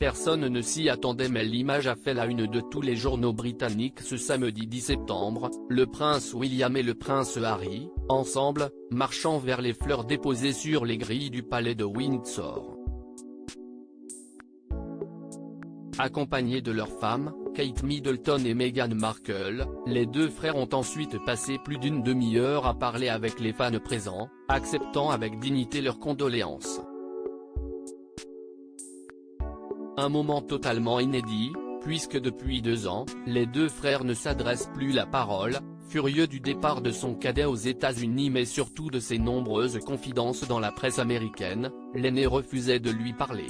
Personne ne s'y attendait mais l'image a fait la une de tous les journaux britanniques ce samedi 10 septembre, le prince William et le prince Harry, ensemble, marchant vers les fleurs déposées sur les grilles du palais de Windsor. Accompagnés de leurs femmes, Kate Middleton et Meghan Markle, les deux frères ont ensuite passé plus d'une demi-heure à parler avec les fans présents, acceptant avec dignité leurs condoléances. Un moment totalement inédit, puisque depuis 2 ans, les deux frères ne s'adressent plus la parole, furieux du départ de son cadet aux États-Unis mais surtout de ses nombreuses confidences dans la presse américaine, l'aîné refusait de lui parler.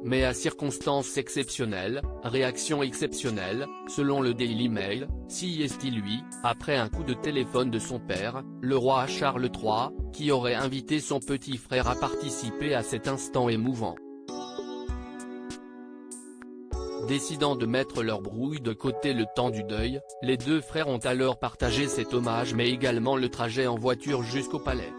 Mais à circonstances exceptionnelles, réaction exceptionnelle, selon le Daily Mail, CST lui, après un coup de téléphone de son père, le roi Charles III, qui aurait invité son petit frère à participer à cet instant émouvant. Décidant de mettre leur brouille de côté le temps du deuil, les deux frères ont alors partagé cet hommage mais également le trajet en voiture jusqu'au palais.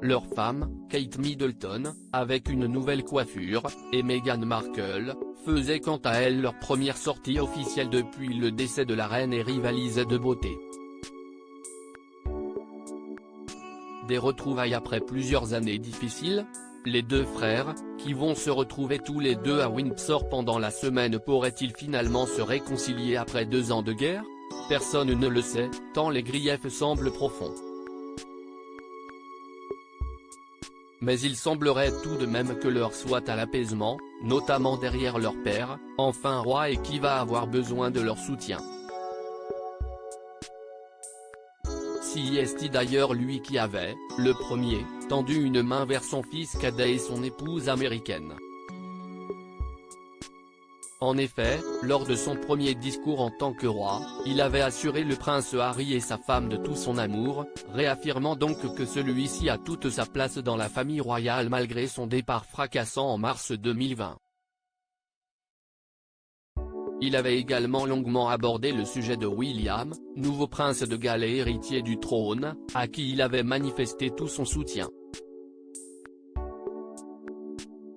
Leur femme, Kate Middleton, avec une nouvelle coiffure, et Meghan Markle, faisaient quant à elles leur première sortie officielle depuis le décès de la reine et rivalisaient de beauté. Des retrouvailles après plusieurs années difficiles ? Les deux frères, qui vont se retrouver tous les deux à Windsor pendant la semaine pourraient-ils finalement se réconcilier après 2 ans de guerre ? Personne ne le sait, tant les griefs semblent profonds. Mais il semblerait tout de même que l'heure soit à l'apaisement, notamment derrière leur père, enfin roi et qui va avoir besoin de leur soutien. CST d'ailleurs lui qui avait, le premier, tendu une main vers son fils cadet et son épouse américaine. En effet, lors de son premier discours en tant que roi, il avait assuré le prince Harry et sa femme de tout son amour, réaffirmant donc que celui-ci a toute sa place dans la famille royale malgré son départ fracassant en mars 2020. Il avait également longuement abordé le sujet de William, nouveau prince de Galles et héritier du trône, à qui il avait manifesté tout son soutien.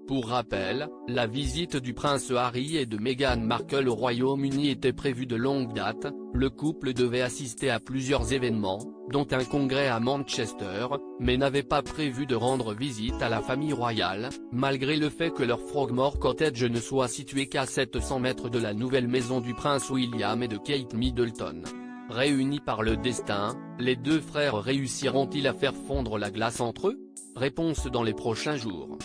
Pour rappel, la visite du prince Harry et de Meghan Markle au Royaume-Uni était prévue de longue date, le couple devait assister à plusieurs événements, dont un congrès à Manchester, mais n'avait pas prévu de rendre visite à la famille royale, malgré le fait que leur Frogmore Cottage ne soit situé qu'à 700 mètres de la nouvelle maison du prince William et de Kate Middleton. Réunis par le destin, les deux frères réussiront-ils à faire fondre la glace entre eux ? Réponse dans les prochains jours.